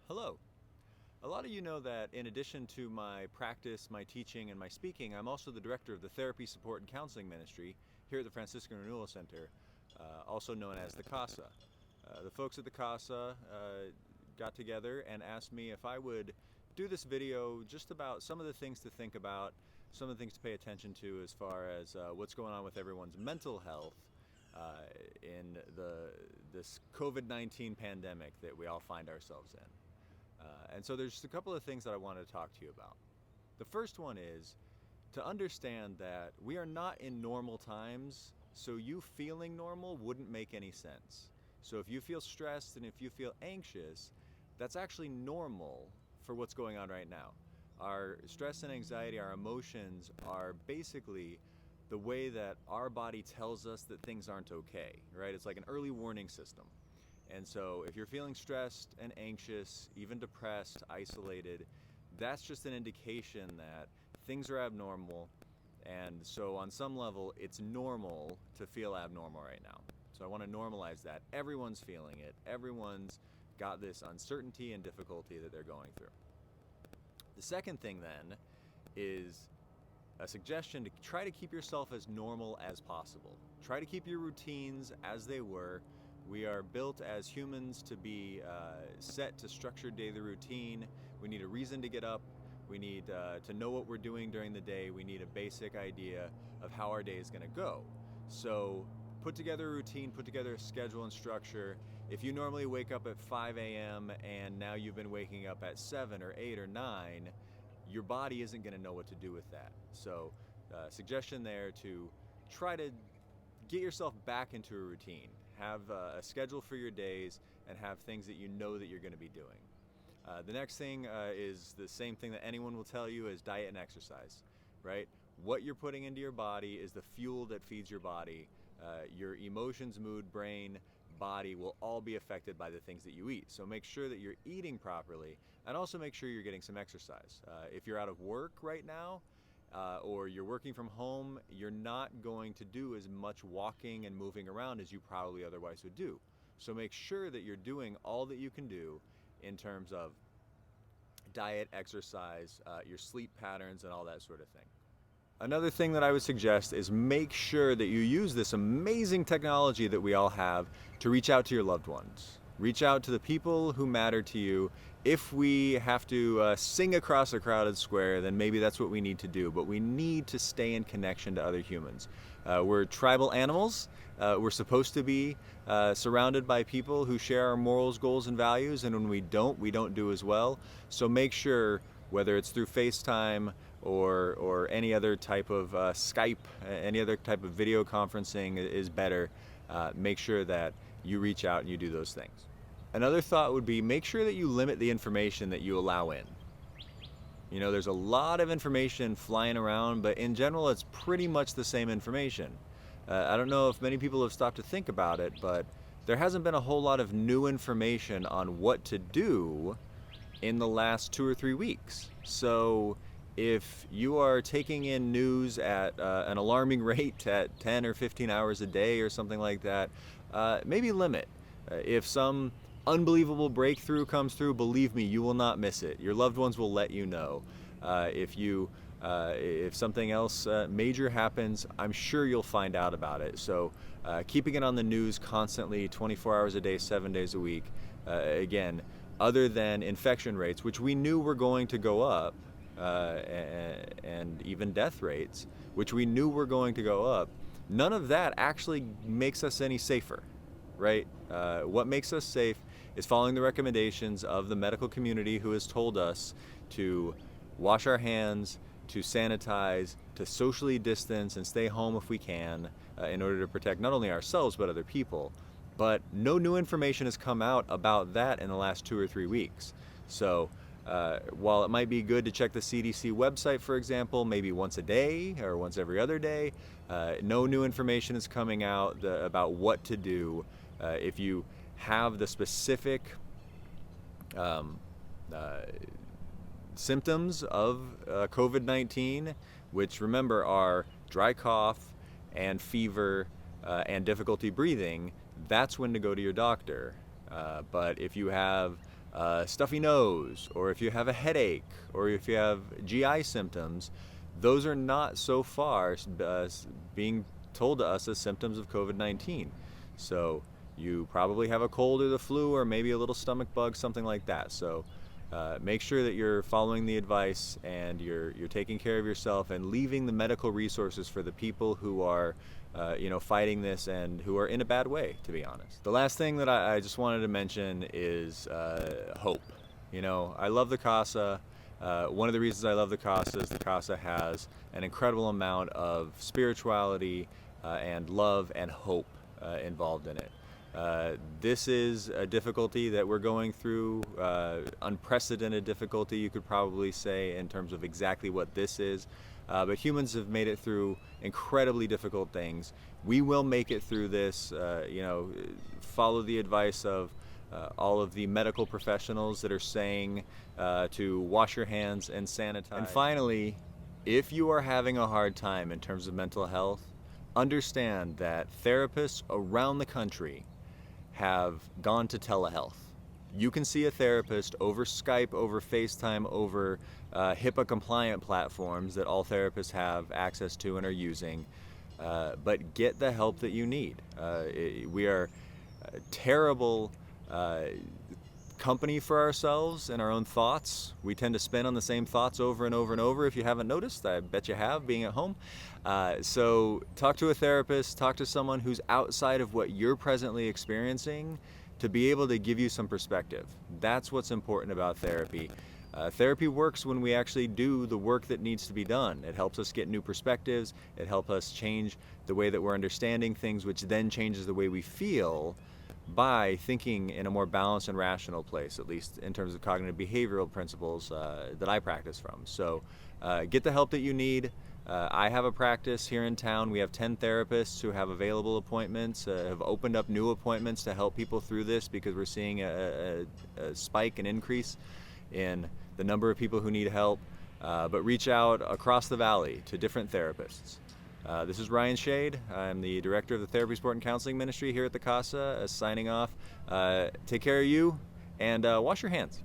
Hello. A lot of you know that in addition to my practice, my teaching, and my speaking, I'm also the director of the Therapy, Support, and Counseling Ministry here at the Franciscan Renewal Center, also known as the Casa. The folks at the Casa got together and asked me if I would do this video just about some of the things to think about, some of the things to pay attention to as far as what's going on with everyone's mental health in this COVID-19 pandemic that we all find ourselves in. And so there's a couple of things that I wanted to talk to you about. The first one is to understand that we are not in normal times, so you feeling normal wouldn't make any sense. So if you feel stressed and if you feel anxious, that's actually normal for what's going on right now. Our stress and anxiety, our emotions are basically the way that our body tells us that things aren't okay, right? It's like an early warning system. And so if you're feeling stressed and anxious, even depressed, isolated, that's just an indication that things are abnormal. And so on some level, it's normal to feel abnormal right now. So I want to normalize that. Everyone's feeling it. Everyone's got this uncertainty and difficulty that they're going through. The second thing then is a suggestion to try to keep yourself as normal as possible. Try to keep your routines as they were. We are built as humans to be set to structured daily routine. We need a reason to get up. We need to know what we're doing during the day. We need a basic idea of how our day is going to go. So put together a routine, put together a schedule and structure. If you normally wake up at 5 a.m. and now you've been waking up at 7 or 8 or 9, your body isn't going to know what to do with that. So suggestion there to try to get yourself back into a routine. Have a schedule for your days and have things that you know that you're going to be doing. The next thing is the same thing that anyone will tell you is diet and exercise, right? What you're putting into your body is the fuel that feeds your body. Your emotions, mood, brain, body will all be affected by the things that you eat. So make sure that you're eating properly and also make sure you're getting some exercise. If you're out of work right now, or you're working from home, you're not going to do as much walking and moving around as you probably otherwise would do. So make sure that you're doing all that you can do in terms of diet, exercise, your sleep patterns, and all that sort of thing. Another thing that I would suggest is make sure that you use this amazing technology that we all have to reach out to your loved ones. Reach out to the people who matter to you. If we have to sing across a crowded square, then maybe that's what we need to do. But we need to stay in connection to other humans. We're tribal animals. We're supposed to be surrounded by people who share our morals, goals, and values. And when we don't do as well. So make sure, whether it's through FaceTime or any other type of Skype, any other type of video conferencing is better. Make sure that you reach out and you do those things. Another thought would be make sure that you limit the information that you allow in. You know, there's a lot of information flying around, but in general, it's pretty much the same information. I don't know if many people have stopped to think about it, but there hasn't been a whole lot of new information on what to do in the last 2 or 3 weeks. So if you are taking in news at an alarming rate at 10 or 15 hours a day or something like that, maybe limit. If some unbelievable breakthrough comes through, believe me, you will not miss it. Your loved ones will let you know. If something else major happens, I'm sure you'll find out about it. So keeping it on the news constantly, 24 hours a day, 7 days a week, again, other than infection rates, which we knew were going to go up, and even death rates, which we knew were going to go up, none of that actually makes us any safer, right? What makes us safe is following the recommendations of the medical community, who has told us to wash our hands, to sanitize, to socially distance and stay home if we can, in order to protect not only ourselves but other people. But no new information has come out about that in the last 2 or 3 weeks. So while it might be good to check the CDC website, for example, maybe once a day or once every other day, no new information is coming out about what to do if you have the specific symptoms of COVID-19, which, remember, are dry cough and fever and difficulty breathing. That's when to go to your doctor. But if you have stuffy nose, or if you have a headache, or if you have GI symptoms, those are not so far being told to us as symptoms of COVID-19. So you probably have a cold or the flu, or maybe a little stomach bug, something like that. So make sure that you're following the advice and you're taking care of yourself and leaving the medical resources for the people who are fighting this and who are in a bad way, to be honest. The last thing that I just wanted to mention is hope. I love the Casa. One of the reasons I love the Casa is the Casa has an incredible amount of spirituality and love and hope involved in it. This is a difficulty that we're going through, unprecedented difficulty, you could probably say, in terms of exactly what this is. But humans have made it through incredibly difficult things. We will make it through this. Follow the advice of all of the medical professionals that are saying to wash your hands and sanitize. And finally, if you are having a hard time in terms of mental health, understand that therapists around the country have gone to telehealth. You can see a therapist over Skype, over FaceTime, over HIPAA compliant platforms that all therapists have access to and are using, but get the help that you need. We are a terrible company for ourselves and our own thoughts. We tend to spin on the same thoughts over and over and over. If you haven't noticed, I bet you have, being at home. So talk to a therapist, talk to someone who's outside of what you're presently experiencing to be able to give you some perspective. That's what's important about therapy. Therapy works when we actually do the work that needs to be done. It helps us get new perspectives. It helps us change the way that we're understanding things, which then changes the way we feel by thinking in a more balanced and rational place, at least in terms of cognitive behavioral principles that I practice from. So get the help that you need. I have a practice here in town. We have 10 therapists who have available appointments, have opened up new appointments to help people through this because we're seeing a spike, an increase in the number of people who need help. But reach out across the valley to different therapists. This is Ryan Shade. I'm the Director of the Therapy, Support, and Counseling Ministry here at the Casa, signing off. Take care of you, and wash your hands.